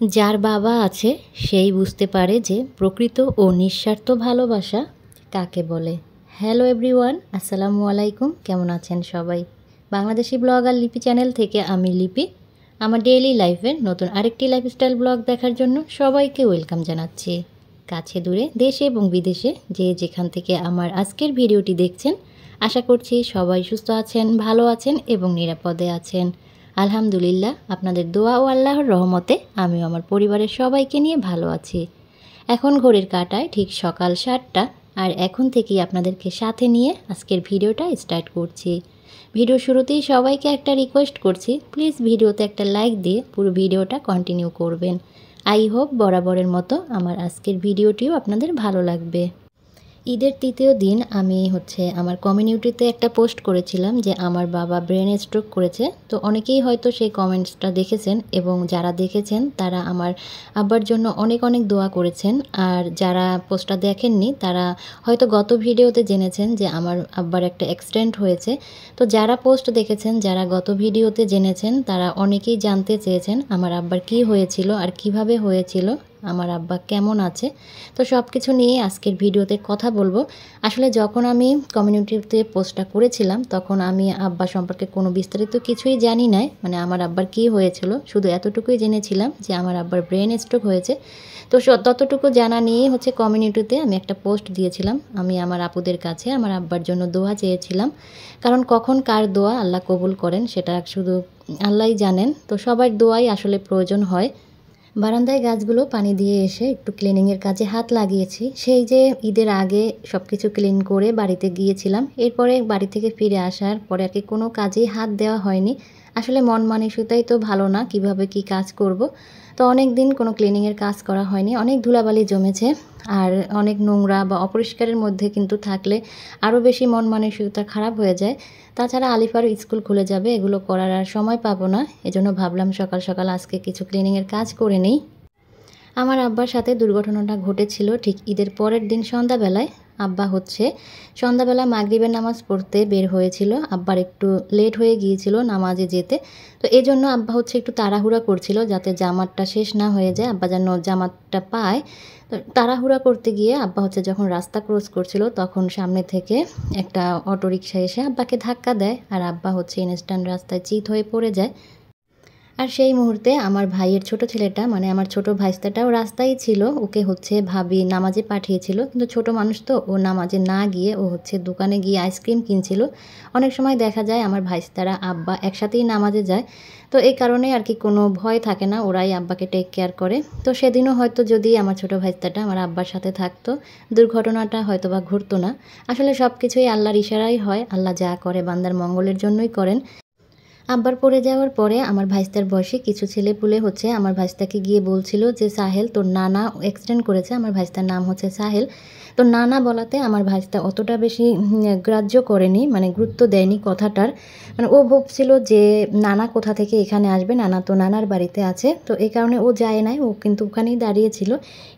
যার বাবা আছে সেই বুঝতে পারে যে প্রকৃত ও নিঃস্বার্থ ভালোবাসা কাকে বলে। হ্যালো এভরিওয়ান, আসসালামু আলাইকুম। কেমন আছেন সবাই? বাংলাদেশি ব্লগার লিপি চ্যানেল থেকে আমি লিপি আমার ডেইলি লাইফের নতুন আরেকটি লাইফস্টাইল ব্লগ দেখার জন্য সবাইকে ওয়েলকাম জানাচ্ছি। কাছে দূরে, দেশে এবং বিদেশে যে যেখান থেকে আমার আজকের ভিডিওটি দেখছেন, আশা করছি সবাই সুস্থ আছেন, ভালো আছেন এবং নিরাপদে আছেন। আলহামদুলিল্লাহ, আপনাদের দোয়া ও আল্লাহর রহমতে আমিও আমার পরিবারের সবাইকে নিয়ে ভালো আছি। এখন ঘড়ির কাঁটায় ঠিক সকাল 7টা, আর এখন থেকেই আপনাদেরকে সাথে নিয়ে আজকের ভিডিওটা স্টার্ট করছি। ভিডিও শুরুতেই সবাইকে একটা রিকোয়েস্ট করছি, প্লিজ ভিডিওতে একটা লাইক দিয়ে পুরো ভিডিওটা কন্টিনিউ করবেন। আই হোপ বরাবরের মতো আমার আজকের ভিডিওটিও আপনাদের ভালো লাগবে। ঈদের তৃতীয় দিন আমি আমার কমিউনিটিতে একটা পোস্ট করেছিলাম যে আমার বাবা ব্রেন স্ট্রোক করেছে। তো অনেকেই হয়তো সেই কমেন্টসটা দেখেছেন, এবং যারা দেখেছেন তারা আমার আব্বার জন্য অনেক অনেক দোয়া করেছেন। আর যারা পোস্টটা দেখেননি তারা হয়তো গত ভিডিওতে জেনেছেন যে আমার আব্বার একটা অ্যাক্সিডেন্ট হয়েছে। তো যারা পোস্ট দেখেছেন, যারা গত ভিডিওতে জেনেছেন, তারা অনেকেই জানতে চেয়েছেন আমার আব্বার কী হয়েছিল আর কিভাবে হয়েছিল, আমার আব্বা কেমন আছে। তো সব কিছু নিয়ে আজকের ভিডিওতে কথা বলবো। আসলে যখন আমি কমিউনিটিতে পোস্টটা করেছিলাম তখন আমি আব্বা সম্পর্কে কোনো বিস্তারিত কিছুই জানি নাই, মানে আমার আব্বার কী হয়েছিল শুধু এতটুকুই জেনেছিলাম যে আমার আব্বার ব্রেন স্ট্রোক হয়েছে। তো ততটুকু জানা নিয়েই কমিউনিটিতে আমি একটা পোস্ট দিয়েছিলাম। আমি আমার আপুদের কাছে আমার আব্বার জন্য দোয়া চেয়েছিলাম, কারণ কখন কার দোয়া আল্লাহ কবুল করেন সেটা শুধু আল্লাহই জানেন। তো সবার দোয়াই আসলে প্রয়োজন হয়। বারান্দায় গাছগুলো পানি দিয়ে এসে একটু ক্লিনিংয়ের কাজে হাত লাগিয়েছি। সেই যে ঈদের আগে সব কিছু ক্লিন করে বাড়িতে গিয়েছিলাম, এরপরে বাড়ি থেকে ফিরে আসার পরে আর কি কোনো কাজেই হাত দেওয়া হয়নি। আসলে মন মানসিকতাই তো ভালো না, কিভাবে কি কাজ করব। তো অনেক দিন কোনো ক্লিনিংয়ের কাজ করা হয়নি, অনেক ধুলাবালি জমেছে। আর অনেক নোংরা বা অপরিষ্কারের মধ্যে কিন্তু থাকলে আরও বেশি মন মানসিকতা খারাপ হয়ে যায়। তাছাড়া আলিফারও স্কুল খুলে যাবে, এগুলো করার আর সময় পাবো না। এজন্য ভাবলাম সকাল সকাল আজকে কিছু ক্লিনিংয়ের কাজ করে নিই। আমার আব্বার সাথে দুর্ঘটনাটা ঘটেছিল ঠিক ঈদের পরের দিন সন্ধ্যাবেলায়। আব্বা সন্ধ্যাবেলা মাগরিবের নামাজ পড়তে বের হয়েছিল। আব্বার একটু লেট হয়ে গিয়েছিল নামাজে যেতে। তো এই জন্য আব্বা একটু তাড়াহুড়া করছিল যাতে জামাতটা শেষ না হয়ে যায়, আব্বা যেন জামাতটা পায়। তো তাড়াহুড়া করতে গিয়ে আব্বা যখন রাস্তা ক্রস করছিল তখন সামনে থেকে একটা অটোরিকশা এসে আব্বাকে ধাক্কা দেয়, আর আব্বা ইনস্ট্যান্ট রাস্তায় চিত হয়ে পড়ে যায়। আর সেই মুহূর্তে আমার ভাইয়ের ছোট ছেলেটা, মানে আমার ছোট ভাইস্তাটাও রাস্তায় ছিল। ওকে ভাবি নামাজে পাঠিয়েছিল, কিন্তু ছোট মানুষ তো, ও নামাজে না গিয়ে ও দোকানে গিয়ে আইসক্রিম কিনছিল। অনেক সময় দেখা যায় আমার ভাইস্তারা আব্বা একসাথেই নামাজে যায়। তো এই কারণে আর কি কোনো ভয় থাকে না, ওরাই আব্বাকে টেক কেয়ার করে। তো সেদিনও হয়তো যদি আমার ছোট ভাইস্তাটা আমার আব্বার সাথে থাকতো, দুর্ঘটনাটা হয়তো বা ঘটতো না। আসলে সব কিছুই আল্লাহর ইশারাই হয়, আল্লাহ যা করে বান্দার মঙ্গলের জন্যই করেন। আব্বার পড়ে যাওয়ার পরে আমার ভাইস্তার বয়সে কিছু ছেলেপুলে আমার ভাইস্তাকে গিয়ে বলছিল যে সাহেল, তোর নানা অ্যাক্সিডেন্ট করেছে। আমার ভাইস্তার নাম সাহেল। তো নানা বলাতে আমার ভাইস্তা অতটা বেশি গ্রাহ্য করেনি, মানে গুরুত্ব দেয়নি কথাটার। মানে ও ভাবছিল যে নানা কোথা থেকে এখানে আসবে, নানা তো নানার বাড়িতে আছে। তো এই কারণে ও যায় নাই, ও কিন্তু ওখানেই দাঁড়িয়েছিল।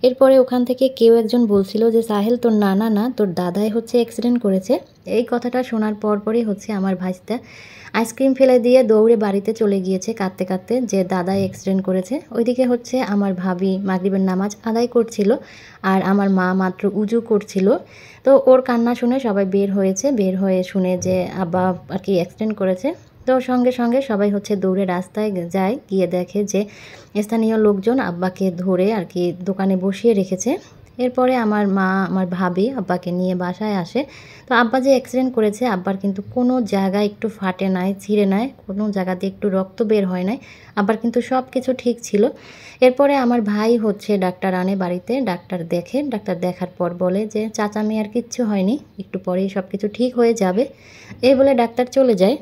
এরপরে ওখান থেকে কেউ একজন বলছিল যে সাহেল, তোর নানা না, তোর দাদাই অ্যাক্সিডেন্ট করেছে। এই কথাটা শোনার পরপরই আমার ভাইস্তা আইসক্রিম ফেলে দিয়ে দৌড়ে বাড়িতে চলে গিয়েছে কাঁদতে কাঁদতে, যে দাদাই অ্যাক্সিডেন্ট করেছে। ওইদিকে আমার ভাবি মাগরিবের নামাজ আদায় করছিল, আর আমার মা মাত্র উজু করছিল। তো ওর কান্না শুনে সবাই বের হয়ে শুনে যে আব্বা আর কি অ্যাক্সিডেন্ট করেছে। তো সঙ্গে সঙ্গে সবাই দৌড়ে রাস্তায় যায়, গিয়ে দেখে যে স্থানীয় লোকজন আব্বাকে ধরে আর কি দোকানে বসিয়ে রেখেছে। এরপরে আমার মা, আমার ভাবি আব্বাকে নিয়ে বাসায় আসে। তো আব্বা যে অ্যাক্সিডেন্ট করেছে, আব্বার কিন্তু কোনো জায়গায় একটু ফাটে নাই, ছিঁড়ে নাই, কোনো জায়গা দিয়ে একটু রক্ত বের হয় নাই। আব্বার কিন্তু সব কিছু ঠিক ছিল। এরপরে আমার ভাই ডাক্তার আনে বাড়িতে। ডাক্তার দেখার পর বলে যে চাচা মেয়ের কিচ্ছু হয়নি, একটু পরেই সব কিছু ঠিক হয়ে যাবে। এই বলে ডাক্তার চলে যায়।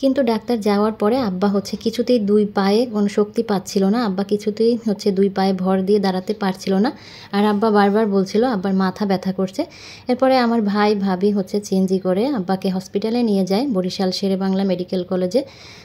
কিন্তু ডাক্তার যাওয়ার পরে আব্বা কিছুতেই দুই পায়ে কোনো শক্তি পাচ্ছিল না। আব্বা কিছুতেই দুই পায়ে ভর দিয়ে দাঁড়াতে পারছিল না। আর আব্বা বারবার বলছিল আব্বার মাথা ব্যথা করছে। এরপরে আমার ভাই ভাবি চেঞ্জি করে আব্বাকে হসপিটালে নিয়ে যায়, বরিশাল শেরেবাংলা মেডিকেল কলেজে।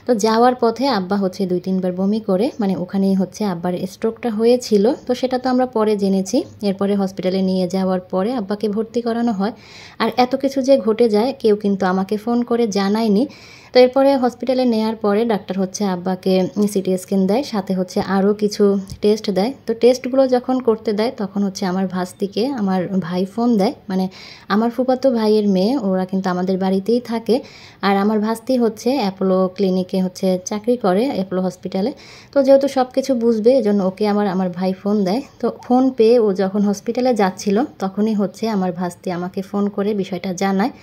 তো যাওয়ার পথে আব্বা 2-3বার বমি করে, মানে ওখানেই আব্বার স্ট্রোকটা হয়েছিল। তো সেটা তো আমরা পরে জেনেছি। এরপরে হসপিটালে নিয়ে যাওয়ার পরে আব্বাকে ভর্তি করানো হয়। আর এত কিছু যে ঘটে যায় কেউ কিন্তু আমাকে ফোন করে জানায়নি। তো এরপরে হসপিটালে নেওয়ার পরে ডাক্তার হচ্ছে আব্বাকে সিটি স্ক্যান দেয়, সাথে হচ্ছে আরও কিছু টেস্ট দেয়। তো টেস্টগুলো যখন করতে দেয় তখন হচ্ছে আমার ভাস্তিকে আমার ভাই ফোন দেয়, মানে আমার ফুফাতো ভাইয়ের মেয়ে, ওরা কিন্তু আমাদের বাড়িতেই থাকে। আর আমার ভাস্তি হচ্ছে অ্যাপোলো ক্লিনিকে হচ্ছে চাকরি করে, অ্যাপোলো হসপিটালে। তো যেহেতু সব কিছু বুঝবে এজন্য ওকে আমার ভাই ফোন দেয়। তো ফোন পেয়ে ও যখন হসপিটালে যাচ্ছিল তখনই হচ্ছে আমার ভাস্তি আমাকে ফোন করে বিষয়টা জানায়।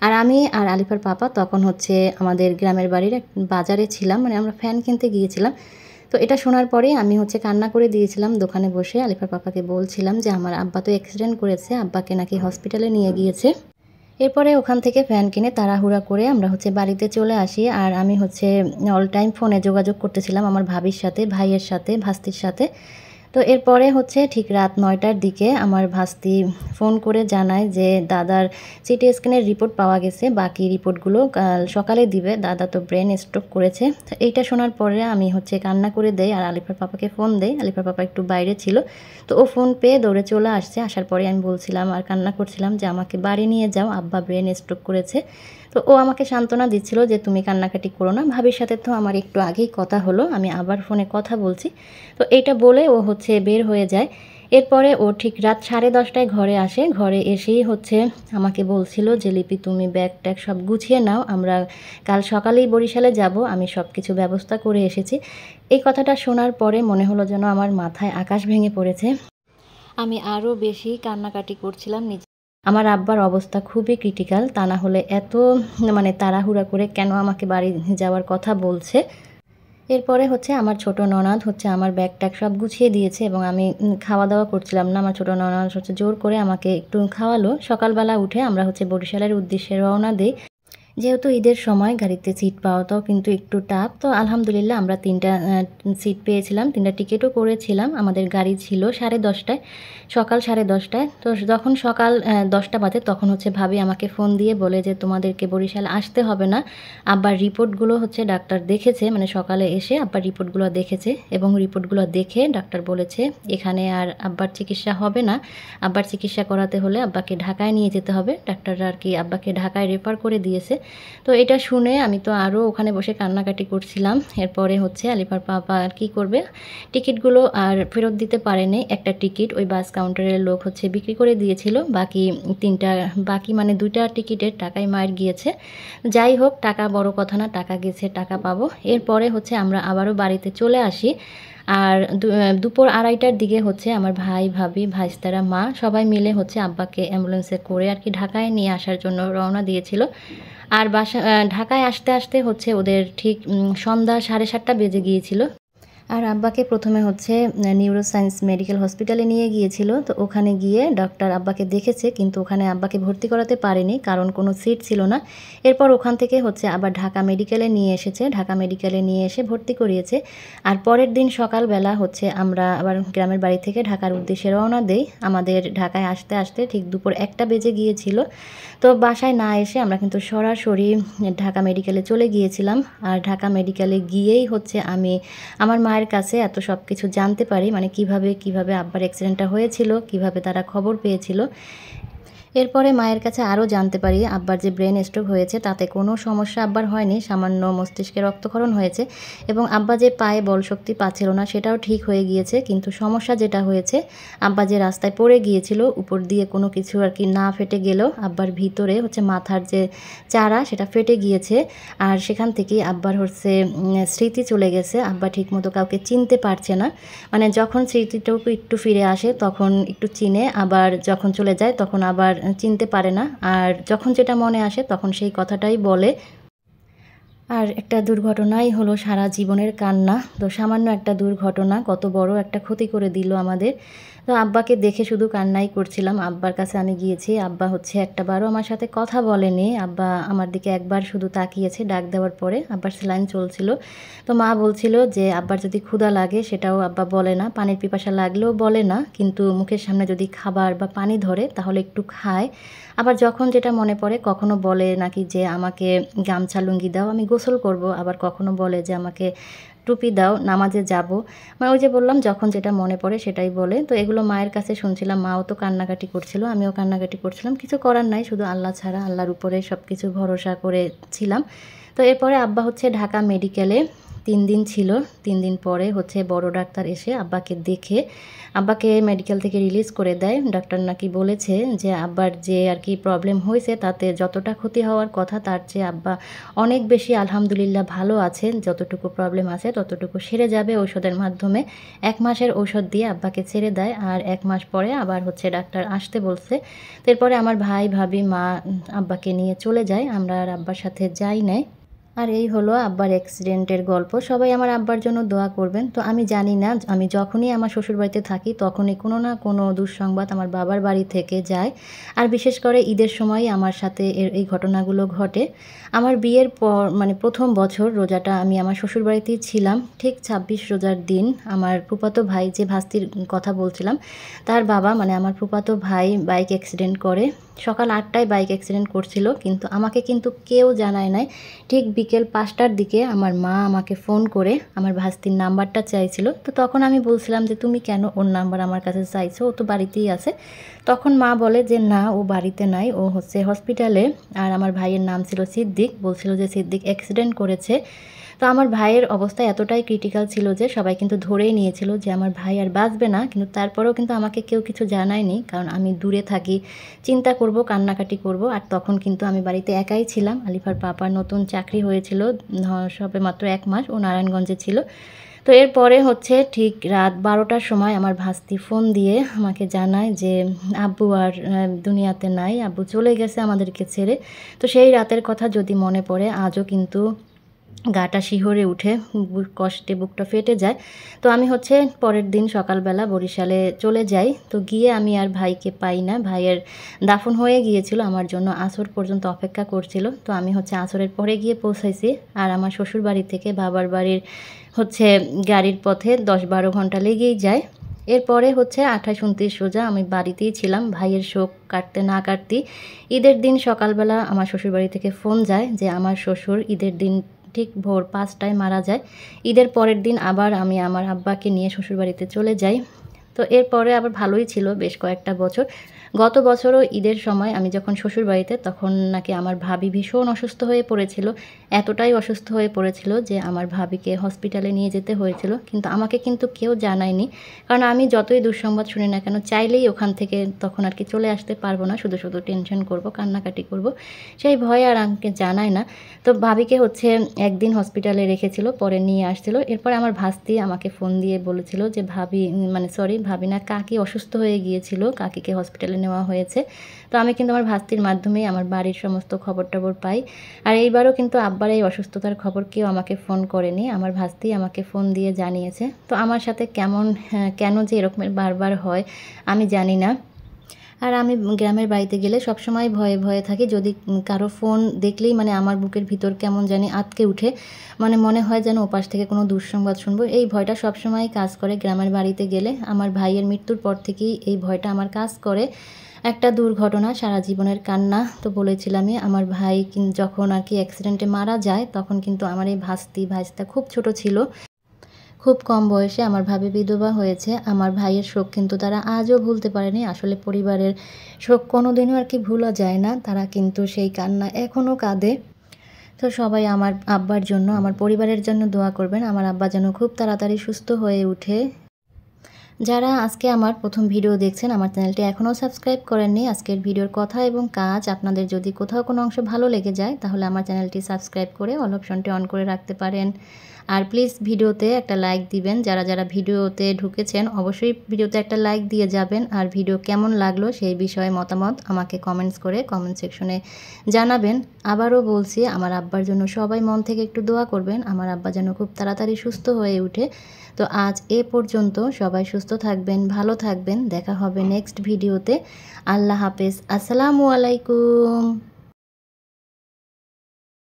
আর আমি আর আলিফার পাপা তখন হচ্ছে আমাদের গ্রামের বাড়ির এক বাজারে ছিলাম, মানে আমরা ফ্যান কিনতে গিয়েছিলাম। তো এটা শোনার পরে আমি হচ্ছে কান্না করে দিয়েছিলাম দোকানে বসে। আলিফার পাপাকে বলছিলাম যে আমার আব্বা তো অ্যাক্সিডেন্ট করেছে, আব্বাকে নাকি হসপিটালে নিয়ে গিয়েছে। এরপরে ওখান থেকে ফ্যান কিনে তাড়াহুড়া করে আমরা হচ্ছে বাড়িতে চলে আসি। আর আমি হচ্ছে অল টাইম ফোনে যোগাযোগ করতেছিলাম আমার ভাবির সাথে, ভাইয়ের সাথে, ভাস্তির সাথে। তো এরপরে হচ্ছে ঠিক রাত 9টার দিকে আমার ভাস্তি ফোন করে জানায় যে দাদার সিটি স্ক্যানের রিপোর্ট পাওয়া গেছে, বাকি রিপোর্টগুলো কাল সকালে দিবে, দাদা তো ব্রেন স্ট্রোক করেছে। তো এইটা শোনার পরে আমি হচ্ছে কান্না করে দেই আর আলিফার পাপাকে ফোন দেই। আলিফার পাপা একটু বাইরে ছিল, তো ও ফোন পেয়ে দৌড়ে চলে আসছে। আসার পরে আমি বলছিলাম আর কান্না করছিলাম যে আমাকে বাড়ি নিয়ে যাও, আব্বা ব্রেন স্ট্রোক করেছে। তো ও আমাকে সান্ত্বনা দিচ্ছিল যে তুমি কান্নাকাটি করো না, ভাবির সাথে তো আমার একটু আগেই কথা হলো, আমি আবার ফোনে কথা বলছি। তো এইটা বলে ও হচ্ছে বের হয়ে যায়। এরপরে ও ঠিক রাত 10:30টায় ঘরে আসে। ঘরে এসেই হচ্ছে আমাকে বলছিল যে লিপি তুমি ব্যাগ ট্যাগ সব গুছিয়ে নাও, আমরা কাল সকালেই বরিশালে যাব, আমি সব কিছু ব্যবস্থা করে এসেছি। এই কথাটা শোনার পরে মনে হলো যেন আমার মাথায় আকাশ ভেঙে পড়েছে। আমি আরও বেশি কান্নাকাটি করছিলাম। আমার আব্বার অবস্থা খুবই ক্রিটিক্যাল, তা না হলে এত মানে তাড়াহুড়া করে কেন আমাকে বাড়ি যাওয়ার কথা বলছে। এরপরে হচ্ছে আমার ছোট ননদ হচ্ছে আমার ব্যাগ ট্যাগ সব গুছিয়ে দিয়েছে এবং আমি খাওয়া দাওয়া করছিলাম না। আমার ছোট ননদ হচ্ছে জোর করে আমাকে একটু খাওয়ালো। সকালবেলা উঠে আমরা হচ্ছে বরিশালের উদ্দেশ্যে রওনা দিই। যেহেতু ঈদের সময় গাড়িতে সিট পাওয়াটাও কিন্তু একটু টাফ। তো আলহামদুলিল্লাহ আমরা 3টা সিট পেয়েছিলাম, 3টা টিকিটও করেছিলাম। আমাদের গাড়ি ছিল 10:30টায়, সকাল 10:30টায়। তো যখন সকাল 10টা বাজে তখন হচ্ছে ভাবি আমাকে ফোন দিয়ে বলে যে তোমাদেরকে বরিশাল আসতে হবে না, আব্বার রিপোর্টগুলো হচ্ছে ডাক্তার দেখেছে, মানে সকালে এসে আব্বার রিপোর্টগুলো দেখেছে এবং রিপোর্টগুলো দেখে ডাক্তার বলেছে এখানে আর আব্বার চিকিৎসা হবে না, আব্বার চিকিৎসা করাতে হলে আব্বাকে ঢাকায় নিয়ে যেতে হবে। ডাক্তাররা আর কি আব্বাকে ঢাকায় রেফার করে দিয়েছে। তো এটা শুনে আমি তো আরও ওখানে বসে কান্নাকাটি করছিলাম। এরপরে হচ্ছে আলিফার পাপা আর কী করবে, টিকিটগুলো আর ফেরত দিতে পারেনি। একটা টিকিট ওই বাস কাউন্টারের লোক হচ্ছে বিক্রি করে দিয়েছিল, বাকি 3টা বাকি মানে 2টা টিকিটের টাকাই মায়ের গিয়েছে। যাই হোক, টাকা বড় কথা না, টাকা গেছে, টাকা পাবো। এরপরে হচ্ছে আমরা আবারও বাড়িতে চলে আসি। আর দুপুর 2:30টার দিকে হচ্ছে আমার ভাই, ভাবি, ভাইস্তারা, মা সবাই মিলে হচ্ছে আব্বাকে অ্যাম্বুলেন্সে করে আর কি ঢাকায় নিয়ে আসার জন্য রওনা দিয়েছিল। আর ঢাকায় আসতে আসতে হচ্ছে ওদের ঠিক সন্ধ্যা 7:30টা বেজে গিয়েছিল। আর আব্বাকে প্রথমে হচ্ছে নিউরোসায়েন্স মেডিকেল হসপিটালে নিয়ে গিয়েছিল। তো ওখানে গিয়ে ডক্টর আব্বাকে দেখেছে, কিন্তু ওখানে আব্বাকে ভর্তি করাতে পারেনি কারণ কোনো সিট ছিল না। এরপর ওখান থেকে হচ্ছে আবার ঢাকা মেডিকেলে নিয়ে এসেছে, ঢাকা মেডিকেলে নিয়ে এসে ভর্তি করিয়েছে। আর পরের দিন সকালবেলা হচ্ছে আমরা আবার গ্রামের বাড়ি থেকে ঢাকার উদ্দেশ্যে রওনা দেই। আমাদের ঢাকায় আসতে আসতে ঠিক দুপুর 1টা বেজে গিয়েছিল। তো বাসায় না এসে আমরা কিন্তু সরাসরি ঢাকা মেডিকেলে চলে গিয়েছিলাম। আর ঢাকা মেডিকেলে গিয়েই হচ্ছে আমি আমার মায়ের কাছে এত সব কিছু জানতে পারি, মানে কিভাবে আব্বার অ্যাক্সিডেন্টটা হয়েছিল, কিভাবে তারা খবর পেয়েছিল। এরপরে মায়ের কাছে আরও জানতে পারি আব্বার যে ব্রেন স্ট্রোক হয়েছে তাতে কোনো সমস্যা আব্বার হয়নি, সামান্য মস্তিষ্কে রক্তক্ষরণ হয়েছে এবং আব্বা যে পায়ে বলশক্তি পাচ্ছিল না সেটাও ঠিক হয়ে গিয়েছে। কিন্তু সমস্যা যেটা হয়েছে, আব্বা যে রাস্তায় পড়ে গিয়েছিল, উপর দিয়ে কোনো কিছু আর কি না ফেটে গেলেও আব্বার ভিতরে হচ্ছে মাথার যে চারা সেটা ফেটে গিয়েছে। আর সেখান থেকেই আব্বার হচ্ছে স্মৃতি চলে গেছে, আব্বা ঠিকমতো কাউকে চিনতে পারছে না। মানে যখন স্মৃতিটুকু একটু ফিরে আসে তখন একটু চিনে, আবার যখন চলে যায় তখন আবার চিনতে পারে না। আর যখন যেটা মনে আসে তখন সেই কথাটাই বলে। আর একটা দুর্ঘটনাই হলো সারা জীবনের কান্না। তো সামান্য একটা দুর্ঘটনা কত বড় একটা ক্ষতি করে দিল আমাদের। তো আব্বাকে দেখে শুধু কান্নাই করছিলাম। আব্বার কাছে আমি গিয়েছি, আব্বা হচ্ছে একটাবারও আমার সাথে কথা বলেনি। আব্বা আমার দিকে একবার শুধু তাকিয়েছে ডাক দেওয়ার পরে, আব্বার স্যালাইন চলছিল। তো মা বলছিল যে আব্বার যদি ক্ষুধা লাগে সেটাও আব্বা বলে না, পানির পিপাসা লাগলেও বলে না, কিন্তু মুখের সামনে যদি খাবার বা পানি ধরে তাহলে একটু খায়। আবার যখন যেটা মনে পড়ে কখনো বলে নাকি যে আমাকে গামছা লুঙ্গি দাও, আমি গোসল করব, আবার কখনো বলে যে আমাকে টুপি দাও, নামাজে যাব। মানে ওই যে বললাম যখন যেটা মনে পড়ে সেটাই বলে। তো এগুলো মায়ের কাছে শুনছিলাম, মাও তো কান্নাকাটি করছিল, আমিও কান্নাকাটি করছিলাম। কিছু করার নাই, শুধু আল্লাহ ছাড়া, আল্লাহর উপরে সব কিছু ভরসা করে ছিলাম। তো এরপরে আব্বা হচ্ছে ঢাকা মেডিকেলে 3 দিন ছিল। 3 দিন পরে হচ্ছে বড় ডাক্তার এসে আব্বাকে দেখে আব্বাকে মেডিকেল থেকে রিলিজ করে দেয়। ডাক্তার নাকি বলেছে যে আব্বার যে আর কি প্রবলেম হয়েছে তাতে যতটা ক্ষতি হওয়ার কথা তার চেয়ে আব্বা অনেক বেশি আলহামদুলিল্লাহ ভালো আছেন। যতটুকু প্রবলেম আছে ততটুকু সেরে যাবে ঔষধের মাধ্যমে। 1 মাসের ঔষধ দিয়ে আব্বাকে ছেড়ে দেয় আর 1 মাস পরে আবার হচ্ছে ডাক্তার আসতে বলছে। এরপরে আমার ভাই, ভাবি, মা আব্বাকে নিয়ে চলে যায়। আমরা আর আব্বার সাথে যাই নাই। আর এই হলো আব্বার অ্যাক্সিডেন্টের গল্প। সবাই আমার আব্বার জন্য দোয়া করবেন। তো আমি জানি না, আমি যখনই আমার শ্বশুরবাড়িতে থাকি তখনই কোনো না কোনো দুঃসংবাদ আমার বাবার বাড়ি থেকে যায়। আর বিশেষ করে ঈদের সময় আমার সাথে এই ঘটনাগুলো ঘটে। আমার বিয়ের পর মানে 1ম বছর রোজাটা আমি আমার শ্বশুরবাড়িতেই ছিলাম। ঠিক 26 রোজার দিন আমার ফুফাতো ভাই, যে ভাস্তির কথা বলছিলাম, তার বাবা মানে আমার ফুফাতো ভাই বাইক অ্যাক্সিডেন্ট করে। সকাল 8টায় বাইক অ্যাক্সিডেন্ট করছিল, কিন্তু আমাকে কিন্তু কেউ জানায় নাই। ঠিক বিকেল 5টার দিকে আমার মা আমাকে ফোন করে আমার ভাস্তির নাম্বারটা চাইছিল। তো তখন আমি বলছিলাম যে তুমি কেন ওর নাম্বার আমার কাছে চাইছো, ও তো বাড়িতেই আছে। তখন মা বলে যে না, ও বাড়িতে নাই, ও হচ্ছে হসপিটালে। আর আমার ভাইয়ের নাম ছিল সিদ্দিক, বলছিল যে সিদ্দিক অ্যাক্সিডেন্ট করেছে। তো আমার ভাইয়ের অবস্থা এতটাই ক্রিটিক্যাল ছিল যে সবাই কিন্তু ধরেই নিয়েছিল যে আমার ভাই আর বাঁচবে না। কিন্তু তারপরেও কিন্তু আমাকে কেউ কিছু জানায়নি, কারণ আমি দূরে থাকি, চিন্তা করব, কান্নাকাটি করব। আর তখন কিন্তু আমি বাড়িতে একাই ছিলাম। আলিফার পাপার নতুন চাকরি হয়েছিল, সবে মাত্র 1 মাস, ও নারায়ণগঞ্জে ছিল। তো এরপরে হচ্ছে ঠিক রাত 12টার সময় আমার ভাস্তি ফোন দিয়ে আমাকে জানায় যে আব্বু আর দুনিয়াতে নাই, আব্বু চলে গেছে আমাদেরকে ছেড়ে। তো সেই রাতের কথা যদি মনে পড়ে আজও কিন্তু গাটা শিহরে উঠে, কষ্টে বুকটা ফেটে যায়। তো আমি হচ্ছে পরের দিন সকালবেলা বরিশালে চলে যাই। তো গিয়ে আমি আর ভাইকে পাই না। ভাইয়ের দাফন হয়ে গিয়েছিল, আমার জন্য আসর পর্যন্ত অপেক্ষা করছিল। তো আমি হচ্ছে আসরের পরে গিয়ে পৌঁছাইছি। আর আমার শ্বশুর বাড়ি থেকে বাবার বাড়ির হচ্ছে গাড়ির পথে 10-12 ঘন্টা লেগেই যায়। এরপরে হচ্ছে 28-29 রোজা আমি বাড়িতেই ছিলাম। ভাইয়ের শোক কাটতে না কাটতেই ঈদের দিন সকালবেলা আমার শ্বশুরবাড়ি থেকে ফোন যায় যে আমার শ্বশুর ঈদের দিন ঠিক ভোর 5টায় মারা যায়। ঈদের পরের দিন আবার আমি আমার আব্বাকে নিয়ে শ্বশুরবাড়িতে চলে যাই। তো এরপরে আবার ভালোই ছিল বেশ কয়েকটা বছর। গত বছরও ঈদের সময় আমি যখন শ্বশুরবাড়িতে, তখন নাকি আমার ভাবি ভীষণ অসুস্থ হয়ে পড়েছিল। এতটাই অসুস্থ হয়ে পড়েছিল যে আমার ভাবিকে হসপিটালে নিয়ে যেতে হয়েছিল। কিন্তু আমাকে কিন্তু কেউ জানায়নি, কারণ আমি যতই দুঃসংবাদ শুনি না কেন চাইলেই ওখান থেকে তখন আর কি চলে আসতে পারবো না, শুধু শুধু টেনশন করব, কান্নাকাটি করব, সেই ভয়ে আর আমাকে জানায় না। তো ভাবিকে হচ্ছে একদিন হসপিটালে রেখেছিল, পরে নিয়ে আসছিল। এরপর আমার ভাস্তি আমাকে ফোন দিয়ে বলেছিল যে ভাবি মানে সরি ভাবি না, কাকি অসুস্থ হয়ে গিয়েছিল, কাকিকে হসপিটালে নেওয়া হয়েছে। তো আমি কিন্তু আমার ভাস্তির মাধ্যমেই আমার বাড়ির সমস্ত খবর টবর পাই। আর এইবারও কিন্তু আব্বার এই অসুস্থতার খবর কেউ আমাকে ফোন করেনি, আমার ভাস্তি আমাকে ফোন দিয়ে জানিয়েছে। তো আমার সাথে কেন যে এরকমের বারবার হয় আমি জানি না। আর আমি গ্রামের বাড়িতে গেলে সবসময় ভয়ে ভয়ে থাকি। যদি কারো ফোন দেখলেই মানে আমার বুকের ভিতর কেমন জানি আঁতকে উঠে, মানে মনে হয় যেন ওপাশ থেকে কোনো দুঃসংবাদ শুনবো। এই ভয়টা সবসময় কাজ করে গ্রামের বাড়িতে গেলে। আমার ভাইয়ের মৃত্যুর পর থেকেই এই ভয়টা আমার কাজ করে। একটা দুর্ঘটনা, সারা জীবনের কান্না। তো বলেছিলামই, আমার ভাই যখন আর কি অ্যাক্সিডেন্টে মারা যায় তখন কিন্তু আমার এই ভাইস্তা খুব ছোট ছিল। খুব কম বয়সে আমার ভাবি বিধবা হয়েছে। আমার ভাইয়ের শোক কিন্তু তারা আজও ভুলতে পারেনি। আসলে পরিবারের শোক কোনোদিনও আর কি ভোলা যায় না, তারা কিন্তু সেই কান্না এখনও কাঁদে। তো সবাই আমার আব্বার জন্য, আমার পরিবারের জন্য দোয়া করবেন। আমার আব্বা যেন খুব তাড়াতাড়ি সুস্থ হয়ে ওঠে। যারা আজকে আমার প্রথম ভিডিও দেখছেন, আমার চ্যানেলটি এখনও সাবস্ক্রাইব করেননি, আজকের ভিডিওর কথা এবং কাজ আপনাদের যদি কোথাও কোনো অংশ ভালো লেগে যায় তাহলে আমার চ্যানেলটি সাবস্ক্রাইব করে অল অপশনটি অন করে রাখতে পারেন। আর প্লিজ ভিডিওতে একটা লাইক দিবেন। যারা যারা ভিডিওতে ঢুকেছেন অবশ্যই ভিডিওতে একটা লাইক দিয়ে যাবেন। আর ভিডিও কেমন লাগলো সেই বিষয়ে মতামত আমাকে কমেন্টস করে কমেন্ট সেকশনে জানাবেন। আবারও বলছি, আমার আব্বার জন্য সবাই মন থেকে একটু দোয়া করবেন, আমার আব্বা যেন খুব তাড়াতাড়ি সুস্থ হয়ে ওঠে। তো আজ এ পর্যন্ত, সবাই সুস্থ থাকবেন, ভালো থাকবেন, দেখা হবে নেক্সট ভিডিওতে। আল্লাহ হাফেজ, আসসালামু আলাইকুম।